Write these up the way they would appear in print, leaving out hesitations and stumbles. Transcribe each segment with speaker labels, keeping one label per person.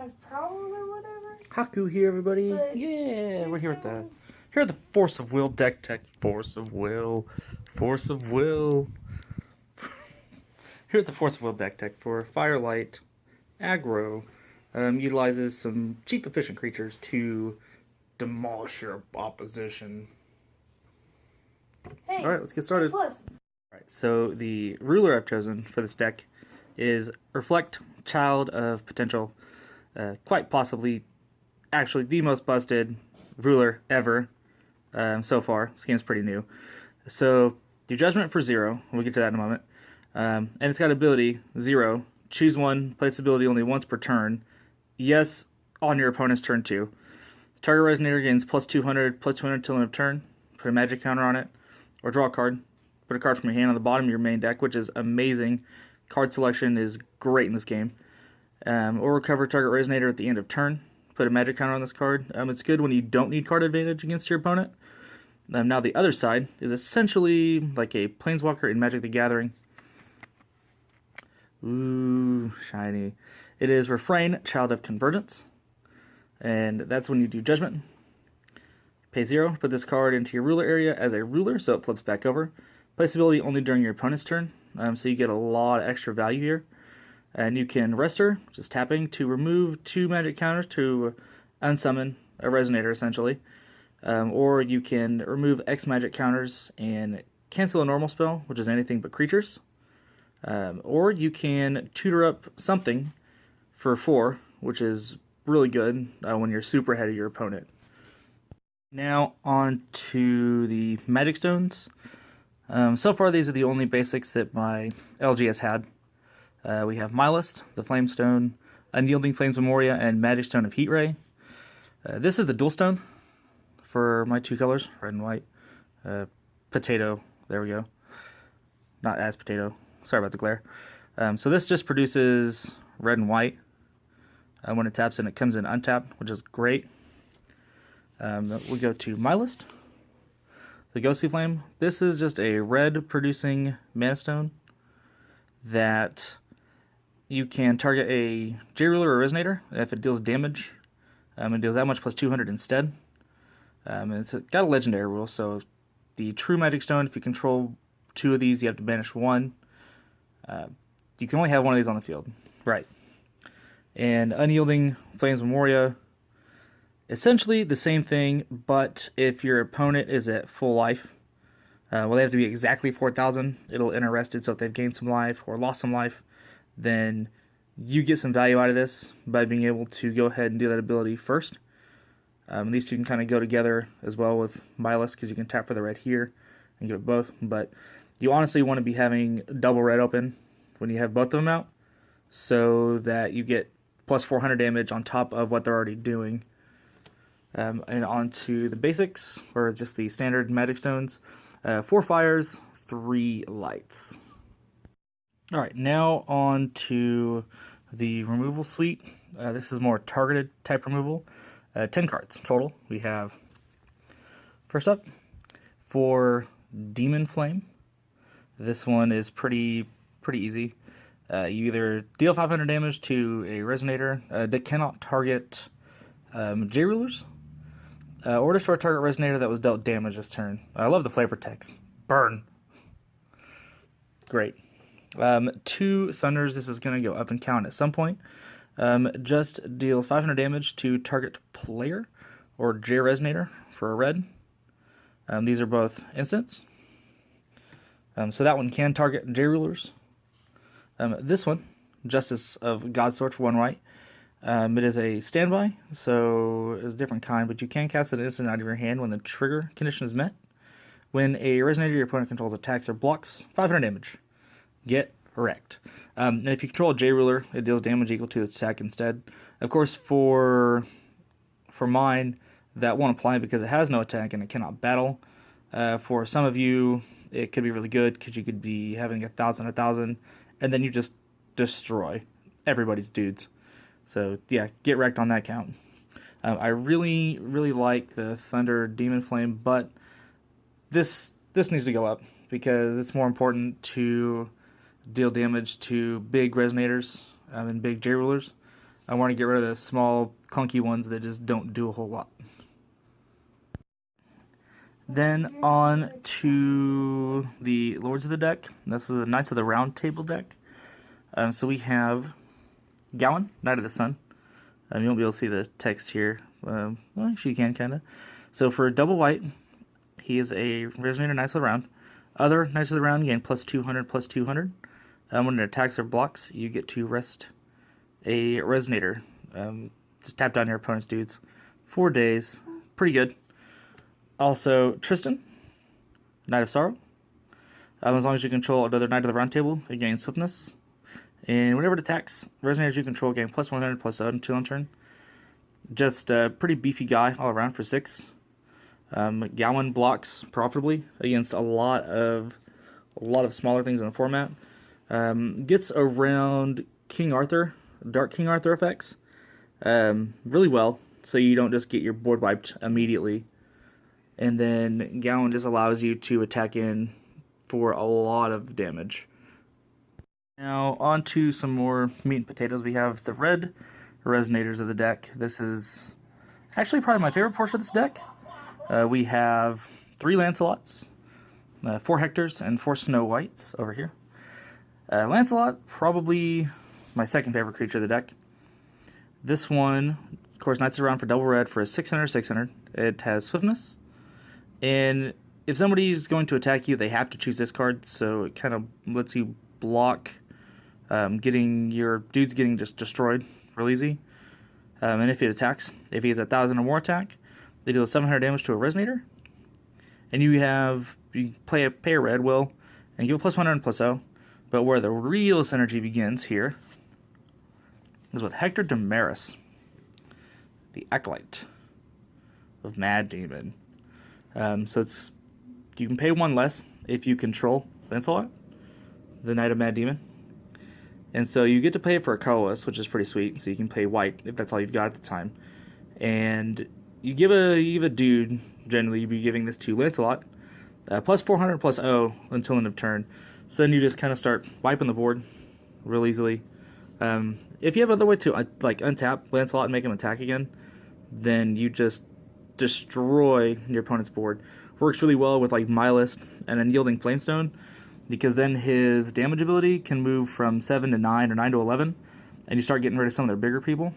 Speaker 1: 5 Prowl or whatever.
Speaker 2: Haku here, everybody.
Speaker 1: But
Speaker 2: Yeah, we're here with the Force of Will deck tech. Force of Will. Force of Will. Here at the Force of Will deck tech for Firelight Aggro. Utilizes some cheap, efficient creatures to demolish your opposition.
Speaker 1: Hey,
Speaker 2: Alright, let's get started.
Speaker 1: plus.
Speaker 2: Alright, so the ruler I've chosen for this deck is Reflect, Child of Potential. Quite possibly, actually, the most busted ruler ever so far. This game's pretty new. So, your Judgment for 0, we'll get to that in a moment. And it's got ability 0. Choose one, place ability only once per turn. Yes, on your opponent's turn 2. Target Resonator gains plus 200 till end of turn. Put a magic counter on it, or draw a card. Put a card from your hand on the bottom of your main deck, which is amazing. Card selection is great in this game. Or recover target Resonator at the end of turn. Put a magic counter on this card. It's good when you don't need card advantage against your opponent. Now the other side is essentially like a Planeswalker in Magic the Gathering. Ooh, shiny. It is Refrain, Child of Convergence. And that's when you do Judgment. Pay 0, put this card into your ruler area as a ruler, so it flips back over. Place ability only during your opponent's turn, so you get a lot of extra value here. And you can Rester, just tapping, to remove 2 magic counters to unsummon a Resonator, essentially. Or you can remove X magic counters and cancel a normal spell, which is anything but creatures. Or you can tutor up something for 4, which is really good when you're super ahead of your opponent. Now on to the Magic Stones. So far these are the only basics that my LG has had. We have Mylist, the Flame Stone, Unyielding Flames Memoria, and Magic Stone of Heat Ray. This is the dual stone for my 2 colors, red and white. Potato, there we go. Not as potato, sorry about the glare. So this just produces red and white. When it taps in, it comes in untapped, which is great. We go to Mylist, the Ghostly Flame. This is just a red producing mana stone that you can target a J-Ruler or Resonator. If it deals damage, it deals that much plus 200 instead. It's got a legendary rule, so the true Magic Stone, if you control 2 of these, you have to banish 1. You can only have 1 of these on the field. Right. And Unyielding Flames Memoria, essentially the same thing, but if your opponent is at full life, well, they have to be exactly 4,000. It'll enter rested, so if they've gained some life or lost some life, then you get some value out of this by being able to go ahead and do that ability first. These two can kind of go together as well with Mylist, because you can tap for the red here and give it both, but you honestly want to be having double red open when you have both of them out, so that you get plus 400 damage on top of what they're already doing. And on to the basics, or just the standard Magic Stones. 4 fires, 3 lights. Alright, now on to the removal suite. This is more targeted type removal. 10 cards total. We have, first up, for Demon Flame. This one is pretty easy. You either deal 500 damage to a Resonator that cannot target J-Rulers, or destroy a target Resonator that was dealt damage this turn. I love the flavor text. Burn. Great. 2 Thunders. This is going to go up and count at some point. Just deals 500 damage to target player or J-Resonator for a red. These are both instants. So that one can target J-Rulers. This one, Justice of Godsword for 1 white. It is a standby, so it's a different kind, but you can cast an instant out of your hand when the trigger condition is met. When a Resonator your opponent controls attacks or blocks, 500 damage. Get wrecked. And if you control a J-Ruler, it deals damage equal to its attack instead. Of course, for mine, that won't apply because it has no attack and it cannot battle. For some of you, it could be really good because you could be having 1,000, and then you just destroy everybody's dudes. So yeah, get wrecked on that count. I really like the Thunder Demon Flame, but this needs to go up because it's more important to deal damage to big Resonators and big J-Rulers. I want to get rid of the small, clunky ones that just don't do a whole lot. Then on to the Lords of the deck. This is a Knights of the Round Table deck. So we have Gawain, Knight of the Sun. You won't be able to see the text here. Well, actually you can, kind of. So for double white, he is a Resonator Knights of the Round. Other Knights of the Round gain plus 200, plus 200. When it attacks or blocks, you get to rest a Resonator. Just tap down your opponent's dudes. 4 days. Pretty good. Also, Tristan, Knight of Sorrow. As long as you control another Knight of the Round Table, it gains swiftness. And whenever it attacks, Resonators you control gain plus 100, plus 2 on turn. Just a pretty beefy guy all around for 6. Gawain blocks profitably against a lot of smaller things in the format. Gets around King Arthur, Dark King Arthur effects really well, so you don't just get your board wiped immediately. And then Gawain just allows you to attack in for a lot of damage. Now on to some more meat and potatoes. We have the red Resonators of the deck. This is actually probably my favorite portion of this deck. We have 3 Lancelots, 4 Hectors, and 4 Snow Whites over here. Lancelot, probably my second favorite creature of the deck. This one, of course, Knights around for double red for a 600/600. It has swiftness, and if somebody's going to attack you, they have to choose this card, so it kind of lets you block getting your dudes getting just destroyed real easy. And if it attacks, if he has 1,000 or more attack, they deal 700 damage to a Resonator. And you pay a red will, and give a plus 100 and plus 0. But where the real synergy begins here is with Hector Damaris, the Acolyte of Mad Demon. So you can pay 1 less if you control Lancelot, the Knight of Mad Demon. And so you get to pay for a colorless, which is pretty sweet. So you can pay white if that's all you've got at the time. And you give a dude, generally you'd be giving this to Lancelot, plus 400 plus 0 until end of turn. So then you just kind of start wiping the board real easily. If you have other way to like untap Lancelot and make him attack again, then you just destroy your opponent's board. Works really well with like Mylist and then Yielding Flamestone, because then his damage ability can move from 7 to 9 or 9 to 11, and you start getting rid of some of their bigger people.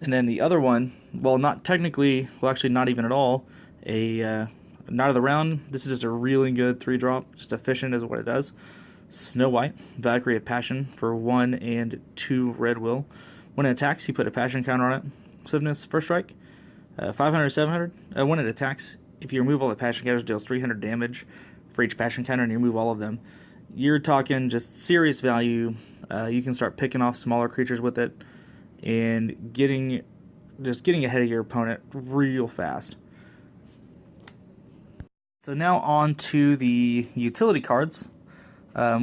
Speaker 2: And then the other one, well, not technically, well, actually not even at all, a Knight of the Round. This is just a really good 3-drop, just efficient as what it does. Snow White, Valkyrie of Passion for 1 and 2 red will. When it attacks, you put a passion counter on it. Swiftness, first strike, 500, 700. When it attacks, if you remove all the passion counters, it deals 300 damage for each passion counter, and you remove all of them. You're talking just serious value. You can start picking off smaller creatures with it and getting ahead of your opponent real fast. So now on to the utility cards.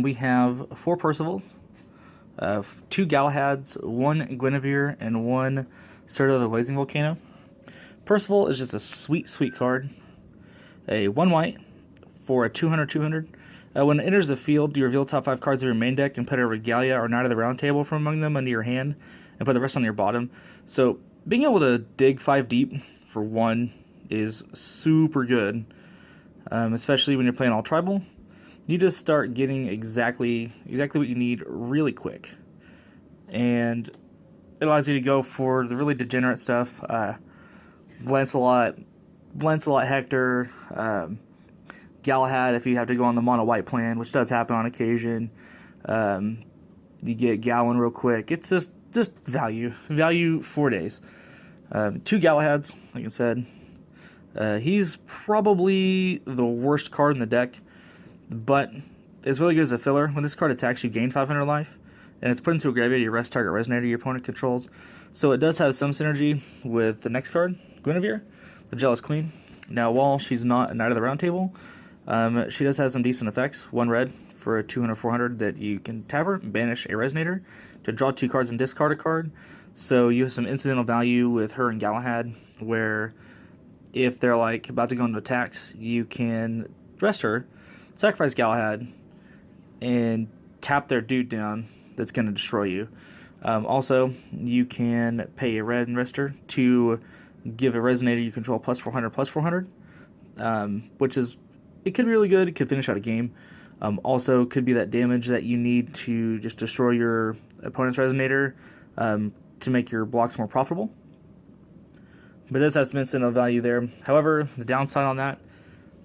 Speaker 2: We have 4 Percivals, 2 Galahads, 1 Guinevere, and 1 Serta the Blazing Volcano. Percival is just a sweet, sweet card. A 1 white for a 200/200. When it enters the field, you reveal top 5 cards of your main deck and put a Regalia or Knight of the Round Table from among them into your hand, and put the rest on your bottom. So being able to dig 5 deep for 1 is super good, especially when you're playing all tribal. You just start getting exactly what you need really quick, and it allows you to go for the really degenerate stuff. Lancelot, Hector, Galahad if you have to go on the mono white plan, which does happen on occasion. You get Gawain real quick. It's just value 4 days. 2 Galahads, like I said. He's probably the worst card in the deck, but it's really good as a filler. When this card attacks, you gain 500 life, and it's put into a graveyard. You rest target Resonator your opponent controls. So it does have some synergy with the next card, Guinevere, the Jealous Queen. Now, while she's not a Knight of the Round Table, she does have some decent effects. 1 red for a 200/400 that you can tap her and banish a Resonator to draw 2 cards and discard a card. So you have some incidental value with her and Galahad, where if they're like about to go into attacks, you can rest her, sacrifice Galahad, and tap their dude down that's going to destroy you. Also, you can pay a red investor to give a Resonator you control plus 400, which is, it could be really good. It could finish out a game. Also, could be that damage that you need to just destroy your opponent's Resonator to make your blocks more profitable. But this has some incidental value there. However, the downside on that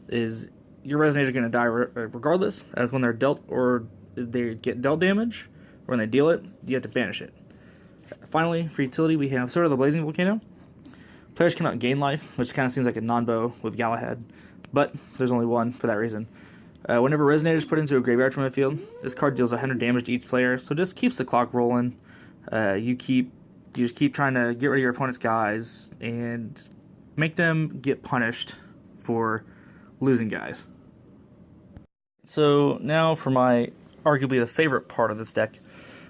Speaker 2: is your Resonators are going to die regardless. When they're dealt or they get dealt damage, or when they deal it, you have to banish it. Finally, for utility, we have Sword of the Blazing Volcano. Players cannot gain life, which kind of seems like a non-bow with Galahad, but there's only one for that reason. Whenever Resonator is put into a graveyard from the field, this card deals 100 damage to each player, so just keeps the clock rolling. You just keep trying to get rid of your opponent's guys and make them get punished for losing guys. So now for my arguably the favorite part of this deck,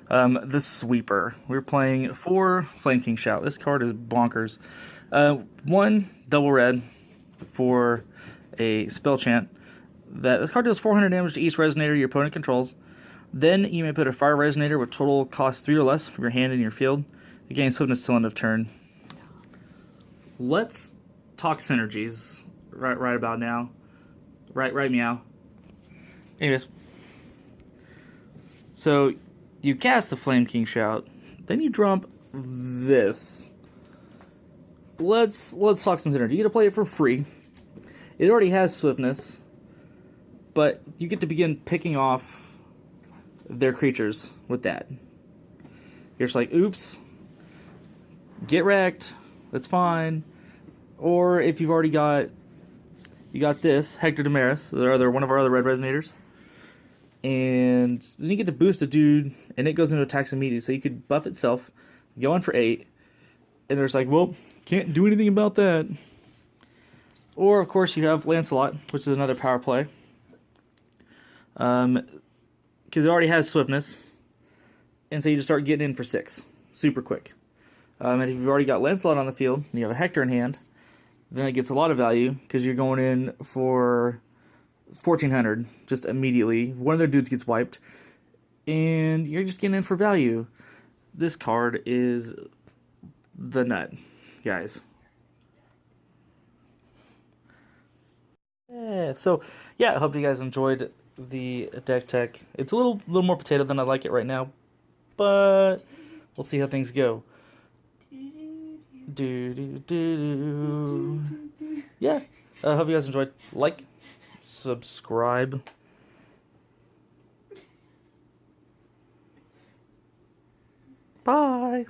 Speaker 2: the Sweeper. We're playing 4 Flame King Shout. This card is bonkers. 1 double red for a spell chant. This card deals 400 damage to each Resonator your opponent controls. Then you may put a Fire Resonator with total cost 3 or less from your hand in your field. You gain swiftness till end of turn. Let's talk synergies right about now. Right meow. Anyways. So you cast the Flame King Shout, then you drop this. Let's talk some synergy. You get to play it for free. It already has swiftness, but you get to begin picking off their creatures with that. You're just like, oops, get wrecked, that's fine. Or if you've already got, you got this, Hector Damaris, they're one of our other red Resonators, and then you get to boost a dude, and it goes into attacks immediately, so you could buff itself, go in for 8, and there's like, well, can't do anything about that. Or, of course, you have Lancelot, which is another power play. Because it already has swiftness, and so you just start getting in for 6, super quick. And if you've already got Lancelot on the field, and you have a Hector in hand, then it gets a lot of value, because you're going in for 1,400, just immediately. One of their dudes gets wiped, and you're just getting in for value. This card is the nut, guys. Yeah, so, yeah, I hope you guys enjoyed the deck tech. It's a little more potato than I like it right now, but we'll see how things go. Yeah, I hope you guys enjoyed. Like, subscribe. Bye.